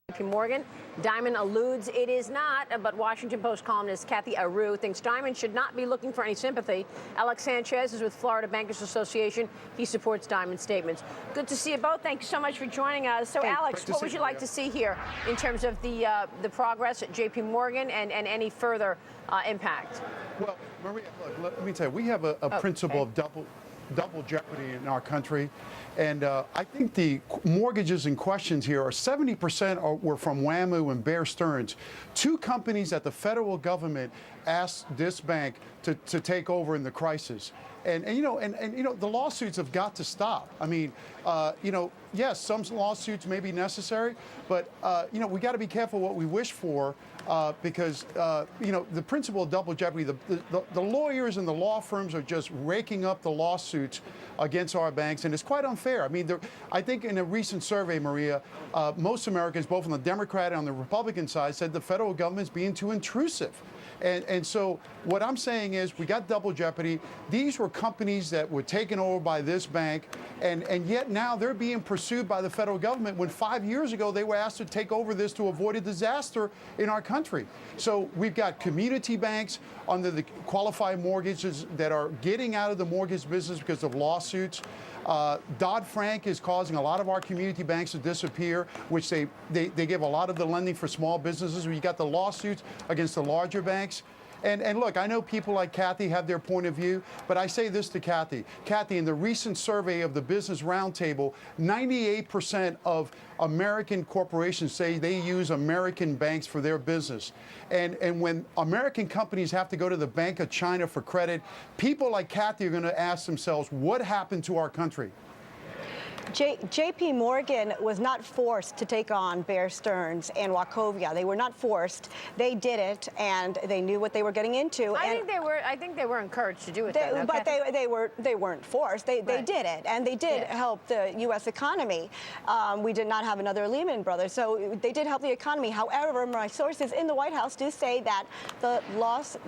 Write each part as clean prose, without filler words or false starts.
JP Morgan. Diamond alludes it is not, but Washington Post columnist Cathy Areu thinks Diamond should not be looking for any sympathy. Alex Sanchez is with Florida Bankers Association. He supports Diamond's statements. Good to see you both. Thank you so much for joining us. So, Alex, what would you like to see here in terms of the progress at JP Morgan and any further impact? Well, Maria, look, let me tell you, we have a principle of double jeopardy in our country. And I think the mortgages in questions here are 70% were from WAMU and Bear Stearns, two companies that the federal government asked this bank to take over in the crisis. And the lawsuits have got to stop. I mean, yes, some lawsuits may be necessary, but we got to be careful what we wish for because the principle of double jeopardy. The lawyers and the law firms are just raking up the lawsuits against our banks, and it's quite unfair. I mean, I think in a recent survey, Maria, most Americans, both on the Democrat and on the Republican side, said the federal government's being too intrusive. And so what I'm saying is we got double jeopardy. These were companies that were taken over by this bank, and yet now they're being pursued by the federal government when 5 years ago they were asked to take over this to avoid a disaster in our country. So we've got community banks under the qualified mortgages that are getting out of the mortgage business because of lawsuits. Dodd-Frank is causing a lot of our community banks to disappear, which they give a lot of the lending for small businesses. We got the lawsuits against the larger banks. And look, I know people like Cathy have their point of view, but I say this to Cathy. Cathy, in the recent survey of the Business Roundtable, 98% of American corporations say they use American banks for their business. And when American companies have to go to the Bank of China for credit, people like Cathy are going to ask themselves, what happened to our country? JP Morgan was not forced to take on Bear Stearns and Wachovia. They were not forced. They did it, and they knew what they were getting into. I think they were encouraged to do it. But they weren't forced. They did it, and they did help the U.S. economy. We did not have another Lehman Brothers, so they did help the economy. However, my sources in the White House do say that their lawsuits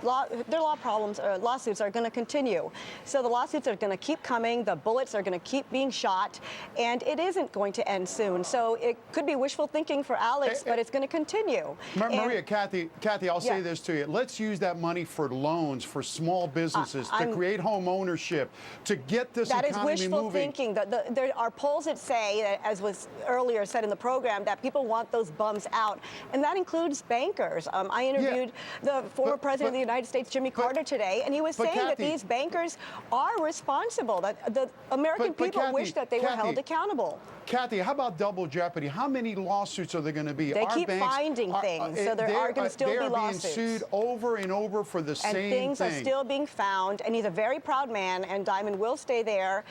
are going to continue. So the lawsuits are going to keep coming. The bullets are going to keep being shot. And it isn't going to end soon. So it could be wishful thinking for Alex, but it's going to continue. Maria, Cathy, I'll say this to you. Let's use that money for loans, for small businesses, to create home ownership, to get this economy moving. That is wishful thinking. There are polls that say, as was earlier said in the program, that people want those bums out. And that includes bankers. I interviewed the former president of the United States, Jimmy Carter, today, and he was saying that these bankers are responsible, that the American people wish that they were held accountable. Cathy, how about double jeopardy? How many lawsuits are there going to be? They keep finding things, so there are going to still be lawsuits. They are being sued over and over for the same thing. And things are still being found, and he's a very proud man, and Diamond will stay there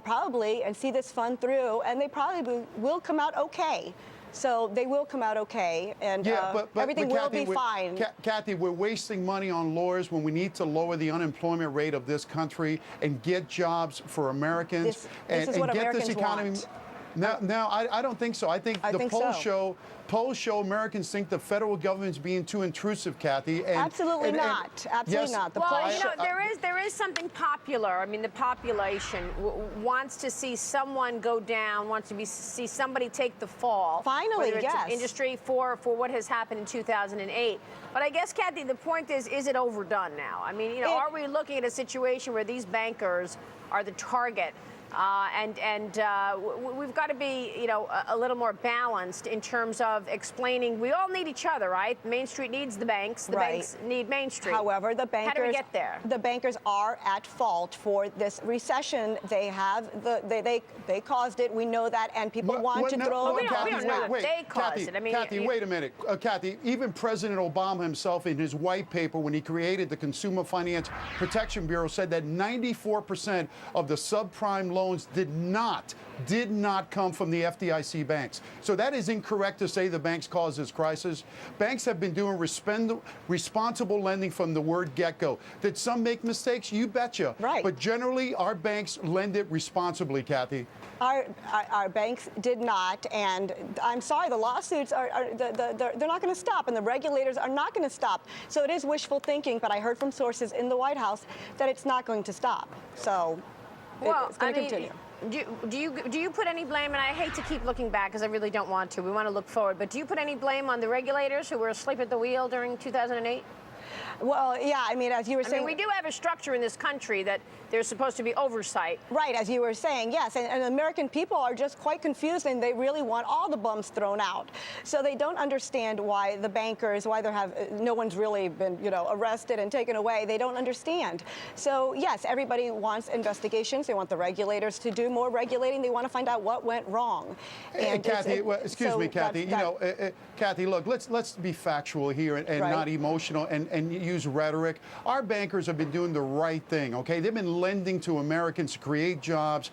probably and see this fund through, and they probably will come out okay. So they will come out okay, and everything will be fine. Cathy, we're wasting money on lawyers when we need to lower the unemployment rate of this country and get jobs for Americans this is what get Americans this economy. Want. No, I don't think so. I think polls show Americans think the federal government's being too intrusive, Cathy. Absolutely not. Absolutely not. There is something popular. I mean, the population wants to see someone go down, wants to see somebody take the fall. Finally, whether it's industry for what has happened in 2008. But I guess, Cathy, the point is it overdone now? I mean, are we looking at a situation where these bankers are the target? We've got to be, a little more balanced in terms of explaining we all need each other, right? Main Street needs the banks. The banks need Main Street. However, the bankers, how do we get there? The bankers are at fault for this recession. They have they caused it. We know that, and people want to throw. We don't know that they caused it. I mean, Cathy, wait a minute, Cathy. Even President Obama himself, in his white paper when he created the Consumer Finance Protection Bureau, said that 94% of the subprime loans did not come from the FDIC banks. So that is incorrect to say the banks caused this crisis. Banks have been doing responsible lending from the word get-go. Did some make mistakes? You betcha. Right. But generally, our banks lend it responsibly, Cathy. Our banks did not, and I'm sorry, the lawsuits they're not going to stop, and the regulators are not going to stop. So it is wishful thinking, but I heard from sources in the White House that it's not going to stop. So it's going to continue. Do you put any blame, and I hate to keep looking back because I really don't want to. We want to look forward. But do you put any blame on the regulators who were asleep at the wheel during 2008? Well, yeah, I mean, as you were saying... I mean, we do have a structure in this country that there's supposed to be oversight. Right, as you were saying, yes. And American people are just quite confused, and they really want all the bums thrown out. So they don't understand why the bankers, why no one's really been, arrested and taken away. They don't understand. So, yes, everybody wants investigations. They want the regulators to do more regulating. They want to find out what went wrong. And Cathy, excuse me, Cathy. Cathy, look, let's be factual here and right. not emotional and use rhetoric. Our bankers have been doing the right thing, okay? They've been lending to Americans to create jobs,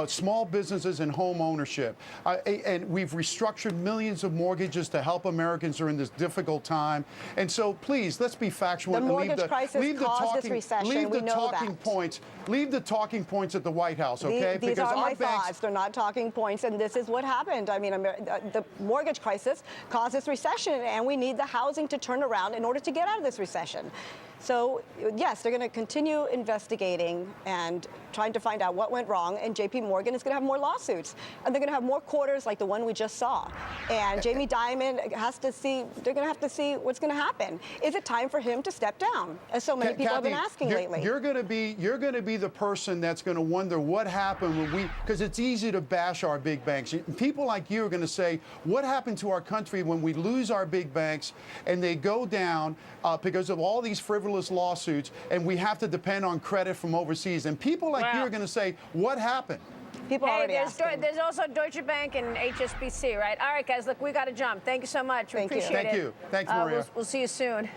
small businesses and home ownership. And we've restructured millions of mortgages to help Americans during this difficult time. And so please, let's be factual and leave the caused this recession. Leave the we know talking that. points. Leave the talking points at the White House, okay? These are my thoughts. They're not talking points, and this is what happened. I mean, the mortgage crisis caused this recession, and we need the housing to turn around in order to get out of this recession. So, yes, they're going to continue investigating and trying to find out what went wrong, and J.P. Morgan is going to have more lawsuits. And they're going to have more quarters like the one we just saw. And Jamie Dimon has to see, they're going to have to see what's going to happen. Is it time for him to step down, as so many people have been asking lately? You're going to be the person that's going to wonder what happened when because it's easy to bash our big banks. People like you are going to say, what happened to our country when we lose our big banks and they go down because of all these frivolous lawsuits, and we have to depend on credit from overseas. And people like you are going to say, what happened? People already asking. There's also Deutsche Bank and HSBC, right? All right, guys, look, we got to jump. Thank you so much. We appreciate it. Thank you. Thanks, Maria. We'll see you soon.